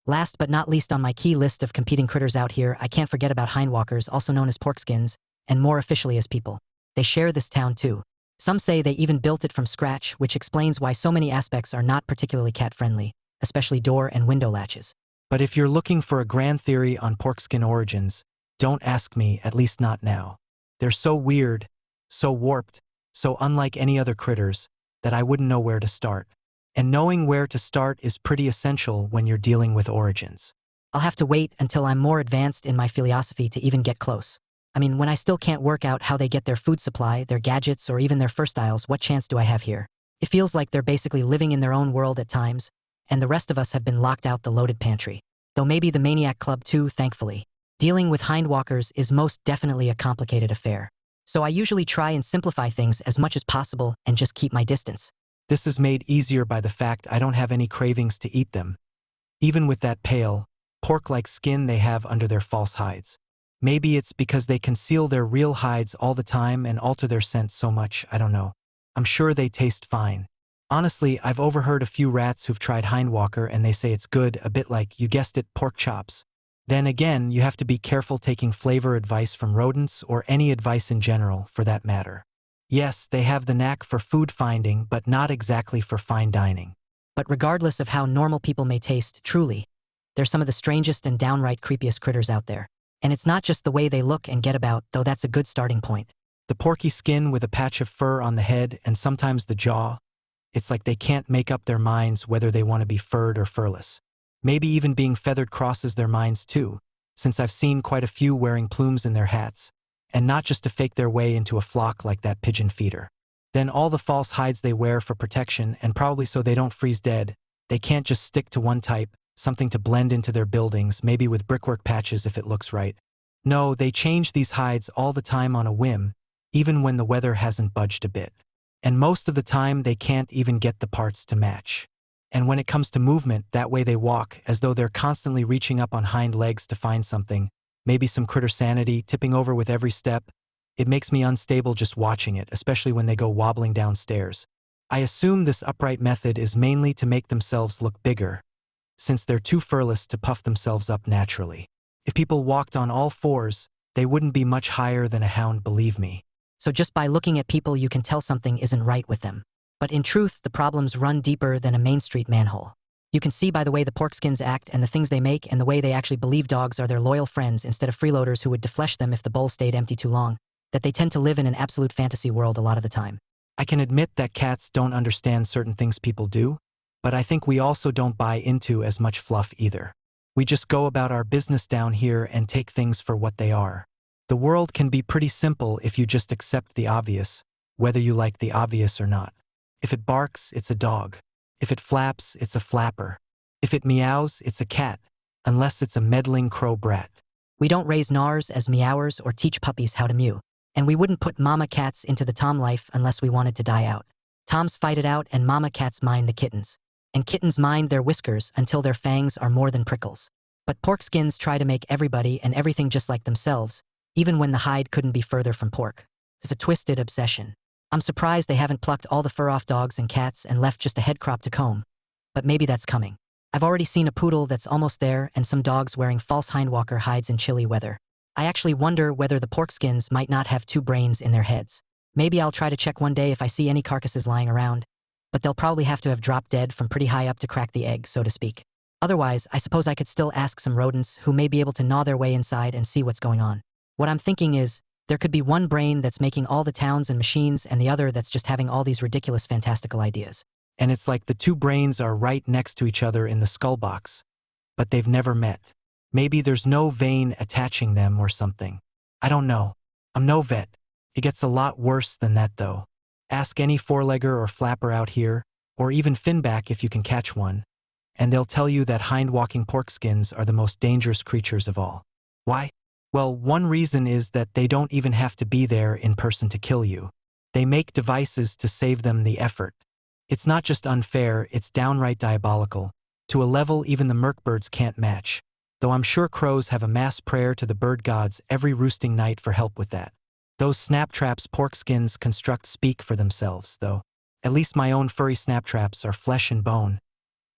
Last but not least on my key list of competing critters out here, I can't forget about hindwalkers, also known as porkskins, and more officially as people. They share this town too. Some say they even built it from scratch, which explains why so many aspects are not particularly cat-friendly, especially door and window latches. But if you're looking for a grand theory on porkskin origins, don't ask me, at least not now. They're so weird, so warped, so unlike any other critters, that I wouldn't know where to start. And knowing where to start is pretty essential when you're dealing with origins. I'll have to wait until I'm more advanced in my philosophy to even get close. I mean, when I still can't work out how they get their food supply, their gadgets, or even their fur styles, what chance do I have here? It feels like they're basically living in their own world at times, and the rest of us have been locked out the loaded pantry. Though maybe the Maniac Club too, thankfully. Dealing with hindwalkers is most definitely a complicated affair. So I usually try and simplify things as much as possible and just keep my distance. This is made easier by the fact I don't have any cravings to eat them, even with that pale, pork-like skin they have under their false hides. Maybe it's because they conceal their real hides all the time and alter their scent so much, I don't know. I'm sure they taste fine. Honestly, I've overheard a few rats who've tried hindwalker and they say it's good, a bit like, you guessed it, pork chops. Then again, you have to be careful taking flavor advice from rodents or any advice in general, for that matter. Yes, they have the knack for food finding, but not exactly for fine dining. But regardless of how normal people may taste, truly, they're some of the strangest and downright creepiest critters out there. And it's not just the way they look and get about, though that's a good starting point. The porky skin with a patch of fur on the head and sometimes the jaw, it's like they can't make up their minds whether they want to be furred or furless. Maybe even being feathered crosses their minds too, since I've seen quite a few wearing plumes in their hats, and not just to fake their way into a flock like that pigeon feeder. Then all the false hides they wear for protection, and probably so they don't freeze dead, they can't just stick to one type, something to blend into their buildings, maybe with brickwork patches if it looks right. No, they change these hides all the time on a whim, even when the weather hasn't budged a bit. And most of the time they can't even get the parts to match. And when it comes to movement, that way they walk, as though they're constantly reaching up on hind legs to find something, maybe some critter sanity, tipping over with every step. It makes me unstable just watching it, especially when they go wobbling downstairs. I assume this upright method is mainly to make themselves look bigger, since they're too furless to puff themselves up naturally. If people walked on all fours, they wouldn't be much higher than a hound, believe me. So just by looking at people you can tell something isn't right with them. But in truth, the problems run deeper than a Main Street manhole. You can see by the way the porkskins act and the things they make and the way they actually believe dogs are their loyal friends instead of freeloaders who would deflesh them if the bowl stayed empty too long, that they tend to live in an absolute fantasy world a lot of the time. I can admit that cats don't understand certain things people do, but I think we also don't buy into as much fluff either. We just go about our business down here and take things for what they are. The world can be pretty simple if you just accept the obvious, whether you like the obvious or not. If it barks, it's a dog. If it flaps, it's a flapper. If it meows, it's a cat, unless it's a meddling crow brat. We don't raise gnars as meowers or teach puppies how to mew. And we wouldn't put mama cats into the tom life unless we wanted to die out. Toms fight it out and mama cats mind the kittens. And kittens mind their whiskers until their fangs are more than prickles. But porkskins try to make everybody and everything just like themselves, even when the hide couldn't be further from pork. It's a twisted obsession. I'm surprised they haven't plucked all the fur off dogs and cats and left just a head crop to comb. But maybe that's coming. I've already seen a poodle that's almost there and some dogs wearing false hindwalker hides in chilly weather. I actually wonder whether the porkskins might not have two brains in their heads. Maybe I'll try to check one day if I see any carcasses lying around, but they'll probably have to have dropped dead from pretty high up to crack the egg, so to speak. Otherwise, I suppose I could still ask some rodents who may be able to gnaw their way inside and see what's going on. What I'm thinking is, there could be one brain that's making all the towns and machines and the other that's just having all these ridiculous fantastical ideas. And it's like the two brains are right next to each other in the skull box, but they've never met. Maybe there's no vein attaching them or something. I don't know. I'm no vet. It gets a lot worse than that though. Ask any four-legger or flapper out here, or even finback if you can catch one, and they'll tell you that hind-walking porkskins are the most dangerous creatures of all. Why? Well, one reason is that they don't even have to be there in person to kill you. They make devices to save them the effort. It's not just unfair, it's downright diabolical, to a level even the merkbirds can't match, though I'm sure crows have a mass prayer to the bird gods every roosting night for help with that. Those snap traps porkskins construct speak for themselves, though. At least my own furry snap traps are flesh and bone.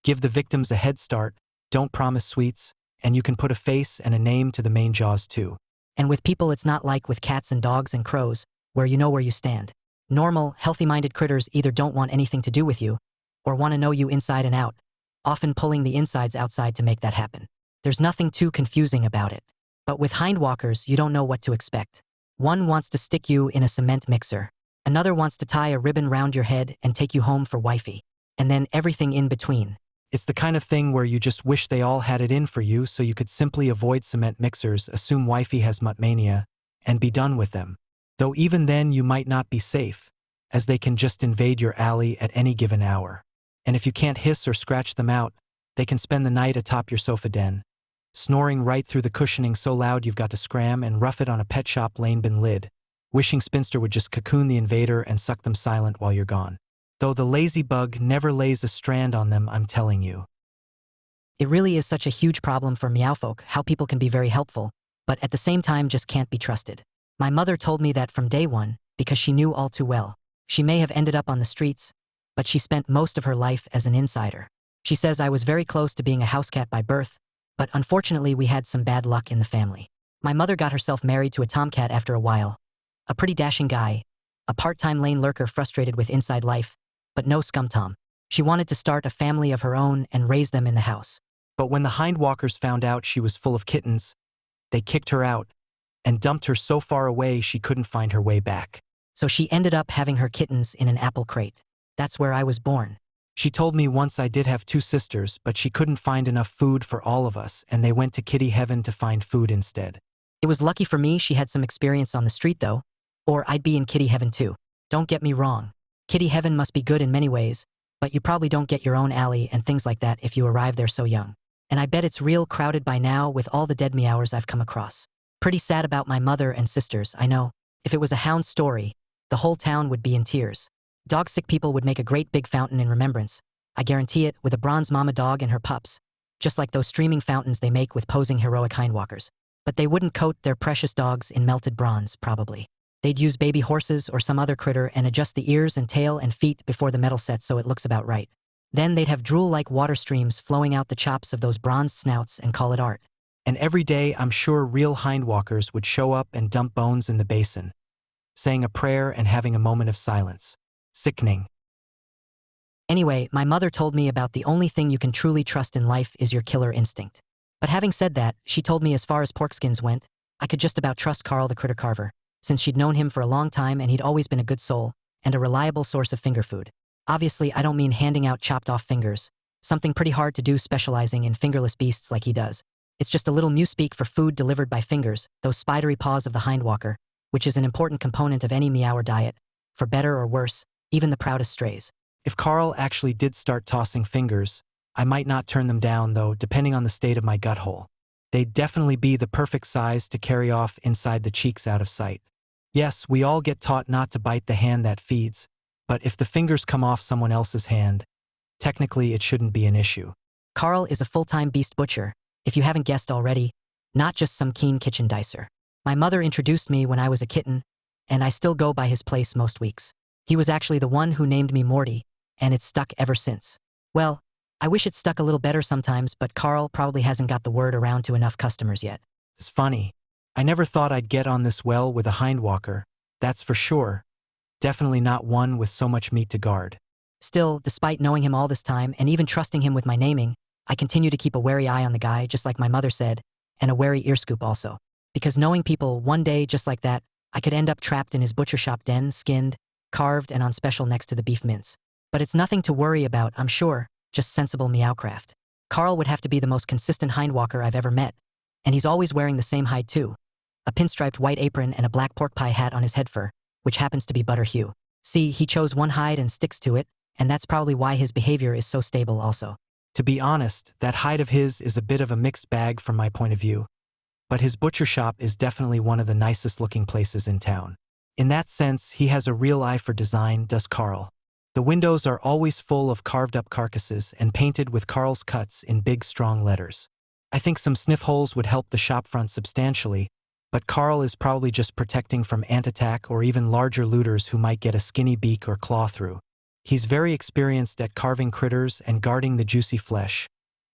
Give the victims a head start, don't promise sweets, and you can put a face and a name to the main jaws too. And with people it's not like with cats and dogs and crows, where you know where you stand. Normal, healthy-minded critters either don't want anything to do with you, or want to know you inside and out, often pulling the insides outside to make that happen. There's nothing too confusing about it. But with Hindwalkers, you don't know what to expect. One wants to stick you in a cement mixer. Another wants to tie a ribbon round your head and take you home for wifey. And then everything in between. It's the kind of thing where you just wish they all had it in for you so you could simply avoid cement mixers, assume wifey has mutt mania, and be done with them. Though even then you might not be safe, as they can just invade your alley at any given hour. And if you can't hiss or scratch them out, they can spend the night atop your sofa den, snoring right through the cushioning so loud you've got to scram and rough it on a pet shop lane bin lid, wishing Spinster would just cocoon the invader and suck them silent while you're gone. Though the lazy bug never lays a strand on them, I'm telling you. It really is such a huge problem for meowfolk how people can be very helpful, but at the same time just can't be trusted. My mother told me that from day one, because she knew all too well. She may have ended up on the streets, but she spent most of her life as an insider. She says I was very close to being a house cat by birth, but unfortunately we had some bad luck in the family. My mother got herself married to a tomcat after a while. A pretty dashing guy, a part-time lane lurker frustrated with inside life, but no scum tom. She wanted to start a family of her own and raise them in the house. But when the Hindwalkers found out she was full of kittens, they kicked her out and dumped her so far away she couldn't find her way back. So she ended up having her kittens in an apple crate. That's where I was born. She told me once I did have 2 sisters, but she couldn't find enough food for all of us and they went to kitty heaven to find food instead. It was lucky for me she had some experience on the street though, or I'd be in kitty heaven too. Don't get me wrong. Kitty heaven must be good in many ways, but you probably don't get your own alley and things like that if you arrive there so young. And I bet it's real crowded by now with all the dead meowers I've come across. Pretty sad about my mother and sisters, I know. If it was a hound story, the whole town would be in tears. Dog-sick people would make a great big fountain in remembrance. I guarantee it, with a bronze mama dog and her pups. Just like those streaming fountains they make with posing heroic hindwalkers. But they wouldn't coat their precious dogs in melted bronze, probably. They'd use baby horses or some other critter and adjust the ears and tail and feet before the metal sets so it looks about right. Then they'd have drool-like water streams flowing out the chops of those bronzed snouts and call it art. And every day I'm sure real hindwalkers would show up and dump bones in the basin, saying a prayer and having a moment of silence. Sickening. Anyway, my mother told me about the only thing you can truly trust in life is your killer instinct. But having said that, she told me as far as pork skins went, I could just about trust Carl the critter carver, since she'd known him for a long time and he'd always been a good soul and a reliable source of finger food. Obviously, I don't mean handing out chopped off fingers, something pretty hard to do specializing in fingerless beasts like he does. It's just a little Mews speak for food delivered by fingers, those spidery paws of the hindwalker, which is an important component of any meower diet, for better or worse, even the proudest strays. If Carl actually did start tossing fingers, I might not turn them down though, depending on the state of my gut hole. They'd definitely be the perfect size to carry off inside the cheeks out of sight. Yes, we all get taught not to bite the hand that feeds, but if the fingers come off someone else's hand, technically it shouldn't be an issue. Carl is a full-time beast butcher, if you haven't guessed already, not just some keen kitchen dicer. My mother introduced me when I was a kitten, and I still go by his place most weeks. He was actually the one who named me Morty, and it's stuck ever since. Well, I wish it stuck a little better sometimes, but Carl probably hasn't got the word around to enough customers yet. It's funny. I never thought I'd get on this well with a hindwalker, that's for sure. Definitely not one with so much meat to guard. Still, despite knowing him all this time and even trusting him with my naming, I continue to keep a wary eye on the guy, just like my mother said, and a wary ear scoop also. Because knowing people one day just like that, I could end up trapped in his butcher shop den, skinned, carved, and on special next to the beef mince. But it's nothing to worry about, I'm sure, just sensible meowcraft. Carl would have to be the most consistent hindwalker I've ever met, and he's always wearing the same hide too. A pinstriped white apron and a black pork pie hat on his head fur, which happens to be butter hue. See, he chose one hide and sticks to it, and that's probably why his behavior is so stable also. To be honest, that hide of his is a bit of a mixed bag from my point of view. But his butcher shop is definitely one of the nicest looking places in town. In that sense, he has a real eye for design, does Carl. The windows are always full of carved up carcasses and painted with Carl's cuts in big strong letters. I think some sniff holes would help the shop front substantially, but Carl is probably just protecting from ant attack or even larger looters who might get a skinny beak or claw through. He's very experienced at carving critters and guarding the juicy flesh,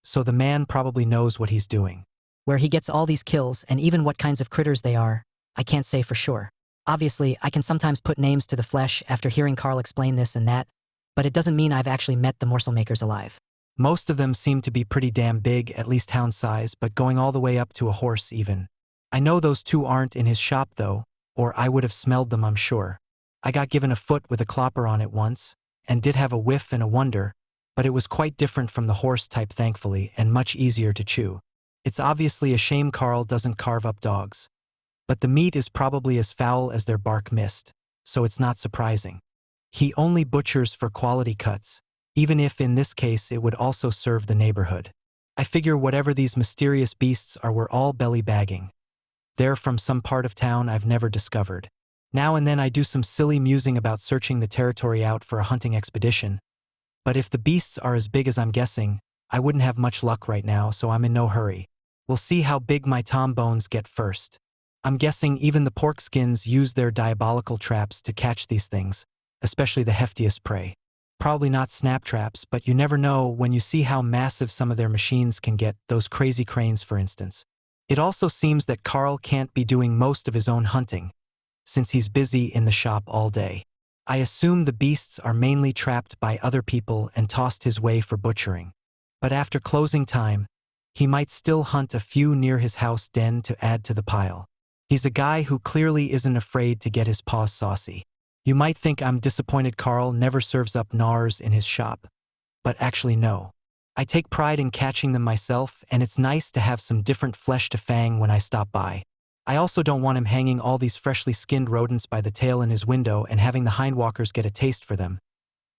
so the man probably knows what he's doing. Where he gets all these kills and even what kinds of critters they are, I can't say for sure. Obviously, I can sometimes put names to the flesh after hearing Carl explain this and that, but it doesn't mean I've actually met the morsel makers alive. Most of them seem to be pretty damn big, at least hound size, but going all the way up to a horse even. I know those two aren't in his shop though, or I would have smelled them, I'm sure. I got given a foot with a clopper on it once, and did have a whiff and a wonder, but it was quite different from the horse type thankfully, and much easier to chew. It's obviously a shame Carl doesn't carve up dogs. But the meat is probably as foul as their bark mist, so it's not surprising. He only butchers for quality cuts, even if in this case it would also serve the neighborhood. I figure whatever these mysterious beasts are, we're all belly bagging. They're from some part of town I've never discovered. Now and then I do some silly musing about searching the territory out for a hunting expedition. But if the beasts are as big as I'm guessing, I wouldn't have much luck right now, so I'm in no hurry. We'll see how big my tom bones get first. I'm guessing even the pork skins use their diabolical traps to catch these things, especially the heftiest prey. Probably not snap traps, but you never know when you see how massive some of their machines can get, those crazy cranes for instance. It also seems that Carl can't be doing most of his own hunting, since he's busy in the shop all day. I assume the beasts are mainly trapped by other people and tossed his way for butchering. But after closing time, he might still hunt a few near his house den to add to the pile. He's a guy who clearly isn't afraid to get his paws saucy. You might think I'm disappointed Carl never serves up gnars in his shop. But actually no. I take pride in catching them myself, and it's nice to have some different flesh to fang when I stop by. I also don't want him hanging all these freshly skinned rodents by the tail in his window and having the Hindwalkers get a taste for them.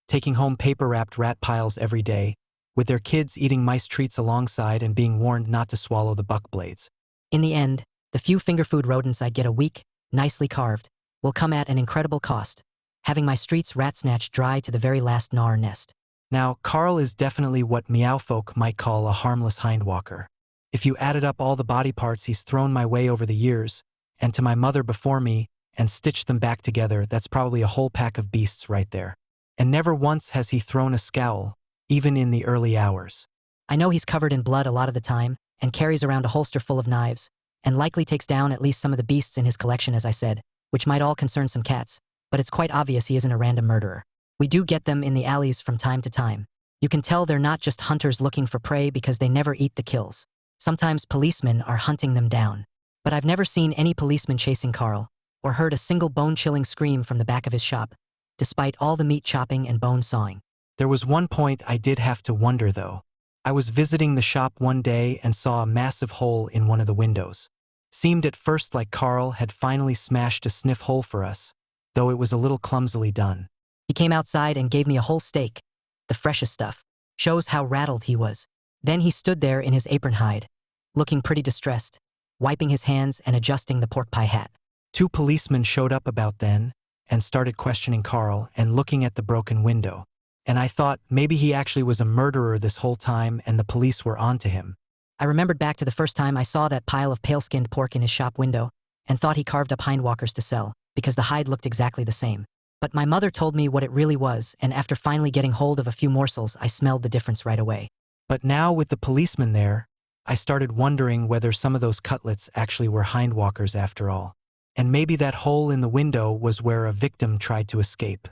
Taking home paper-wrapped rat piles every day, with their kids eating mice treats alongside and being warned not to swallow the buck blades. In the end, the few finger food rodents I get a week, nicely carved, will come at an incredible cost, having my streets rat snatched dry to the very last gnar nest. Now, Carl is definitely what meow folk might call a harmless hindwalker. If you added up all the body parts he's thrown my way over the years, and to my mother before me, and stitched them back together, that's probably a whole pack of beasts right there. And never once has he thrown a scowl, even in the early hours. I know he's covered in blood a lot of the time, and carries around a holster full of knives, and likely takes down at least some of the beasts in his collection, as I said, which might all concern some cats, but it's quite obvious he isn't a random murderer. We do get them in the alleys from time to time. You can tell they're not just hunters looking for prey because they never eat the kills. Sometimes policemen are hunting them down. But I've never seen any policeman chasing Carl, or heard a single bone-chilling scream from the back of his shop, despite all the meat chopping and bone sawing. There was one point I did have to wonder though. I was visiting the shop one day and saw a massive hole in one of the windows. Seemed at first like Carl had finally smashed a sniff hole for us, though it was a little clumsily done. He came outside and gave me a whole steak, the freshest stuff. Shows how rattled he was. Then he stood there in his apron hide, looking pretty distressed, wiping his hands and adjusting the pork pie hat. 2 policemen showed up about then and started questioning Carl and looking at the broken window. And I thought maybe he actually was a murderer this whole time and the police were onto him. I remembered back to the first time I saw that pile of pale-skinned pork in his shop window and thought he carved up hindwalkers to sell because the hide looked exactly the same. But my mother told me what it really was, and after finally getting hold of a few morsels, I smelled the difference right away. But now with the policeman there, I started wondering whether some of those cutlets actually were hindwalkers after all. And maybe that hole in the window was where a victim tried to escape.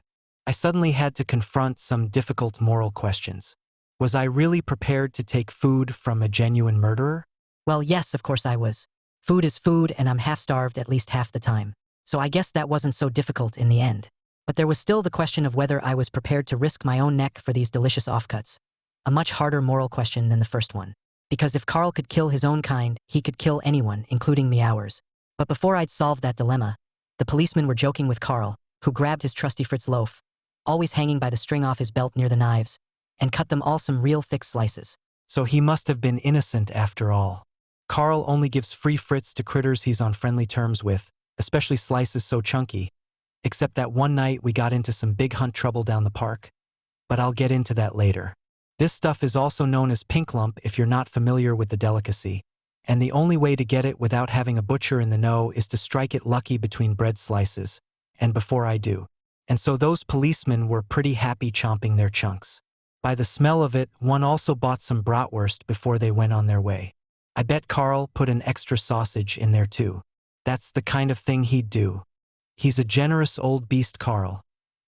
I suddenly had to confront some difficult moral questions. Was I really prepared to take food from a genuine murderer? Well, yes, of course I was. Food is food, and I'm half-starved at least half the time. So I guess that wasn't so difficult in the end. But there was still the question of whether I was prepared to risk my own neck for these delicious offcuts. A much harder moral question than the first one. Because if Carl could kill his own kind, he could kill anyone, including meowers. But before I'd solved that dilemma, the policemen were joking with Carl, who grabbed his trusty Fritz loaf, always hanging by the string off his belt near the knives, and cut them all some real thick slices. So he must have been innocent after all. Carl only gives free Fritz to critters he's on friendly terms with, especially slices so chunky. Except that one night we got into some big hunt trouble down the park. But I'll get into that later. This stuff is also known as pink lump if you're not familiar with the delicacy. And the only way to get it without having a butcher in the know is to strike it lucky between bread slices. And before I do. And so those policemen were pretty happy chomping their chunks. By the smell of it, one also bought some bratwurst before they went on their way. I bet Carl put an extra sausage in there too. That's the kind of thing he'd do. He's a generous old beast, Carl,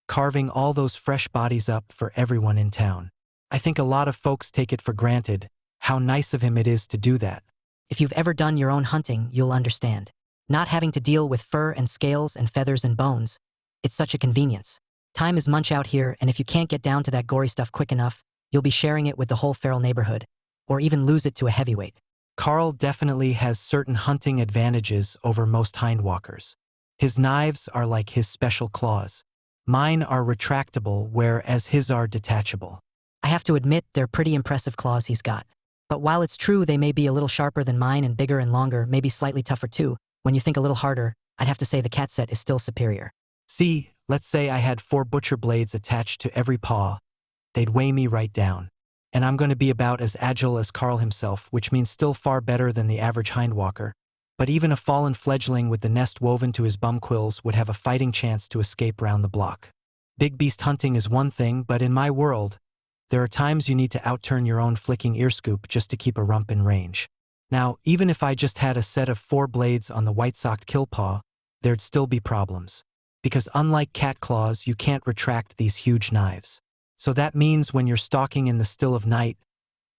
carving all those fresh bodies up for everyone in town. I think a lot of folks take it for granted how nice of him it is to do that. If you've ever done your own hunting, you'll understand. Not having to deal with fur and scales and feathers and bones, it's such a convenience. Time is munch out here, and if you can't get down to that gory stuff quick enough, you'll be sharing it with the whole feral neighborhood, or even lose it to a heavyweight. Carl definitely has certain hunting advantages over most hindwalkers. His knives are like his special claws. Mine are retractable, whereas his are detachable. I have to admit, they're pretty impressive claws he's got. But while it's true they may be a little sharper than mine and bigger and longer, maybe slightly tougher too, when you think a little harder, I'd have to say the cat set is still superior. See, let's say I had 4 butcher blades attached to every paw. They'd weigh me right down. And I'm going to be about as agile as Carl himself, which means still far better than the average hindwalker. But even a fallen fledgling with the nest woven to his bum quills would have a fighting chance to escape round the block. Big beast hunting is one thing, but in my world, there are times you need to outturn your own flicking ear scoop just to keep a rump in range. Now, even if I just had a set of 4 blades on the white-socked kill paw, there'd still be problems. Because unlike cat claws, you can't retract these huge knives. So that means when you're stalking in the still of night,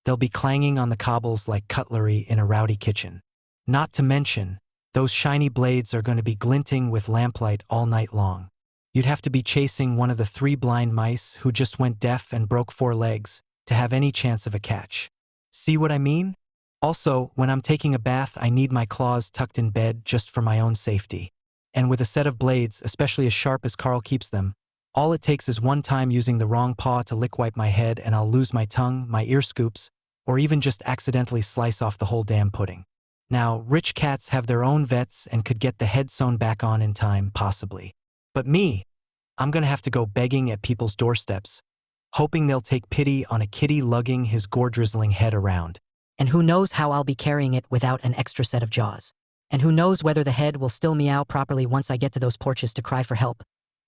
they'll be clanging on the cobbles like cutlery in a rowdy kitchen. Not to mention, those shiny blades are going to be glinting with lamplight all night long. You'd have to be chasing one of the 3 blind mice who just went deaf and broke 4 legs to have any chance of a catch. See what I mean? Also, when I'm taking a bath, I need my claws tucked in bed just for my own safety. And with a set of blades, especially as sharp as Carl keeps them, all it takes is one time using the wrong paw to lick wipe my head and I'll lose my tongue, my ear scoops, or even just accidentally slice off the whole damn pudding. Now, rich cats have their own vets and could get the head sewn back on in time, possibly. But me, I'm gonna have to go begging at people's doorsteps, hoping they'll take pity on a kitty lugging his gore-drizzling head around. And who knows how I'll be carrying it without an extra set of jaws. And who knows whether the head will still meow properly once I get to those porches to cry for help.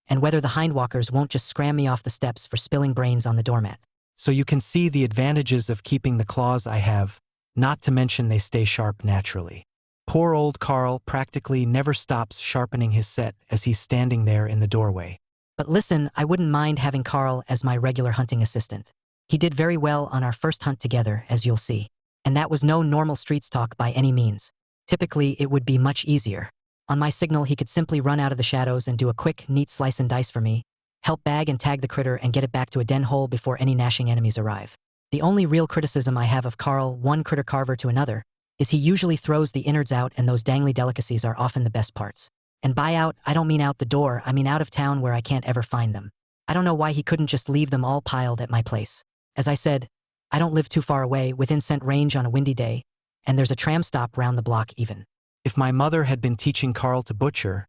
And whether the hindwalkers won't just scram me off the steps for spilling brains on the doormat. So you can see the advantages of keeping the claws I have, not to mention they stay sharp naturally. Poor old Carl practically never stops sharpening his set as he's standing there in the doorway. But listen, I wouldn't mind having Carl as my regular hunting assistant. He did very well on our first hunt together, as you'll see. And that was no normal street stalk by any means. Typically, it would be much easier. On my signal, he could simply run out of the shadows and do a quick, neat slice and dice for me, help bag and tag the critter and get it back to a den hole before any gnashing enemies arrive. The only real criticism I have of Carl, one critter carver to another, is he usually throws the innards out and those dangly delicacies are often the best parts. And by out, I don't mean out the door, I mean out of town where I can't ever find them. I don't know why he couldn't just leave them all piled at my place. As I said, I don't live too far away, within scent range on a windy day, and there's a tram stop round the block even. If my mother had been teaching Carl to butcher,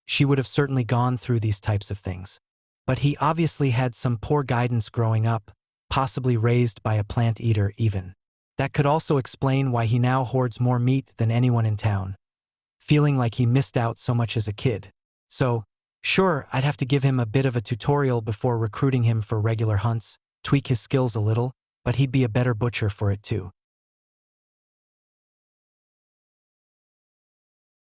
she would have certainly gone through these types of things. But he obviously had some poor guidance growing up, possibly raised by a plant eater even. That could also explain why he now hoards more meat than anyone in town, feeling like he missed out so much as a kid. So, sure, I'd have to give him a bit of a tutorial before recruiting him for regular hunts, tweak his skills a little, but he'd be a better butcher for it too.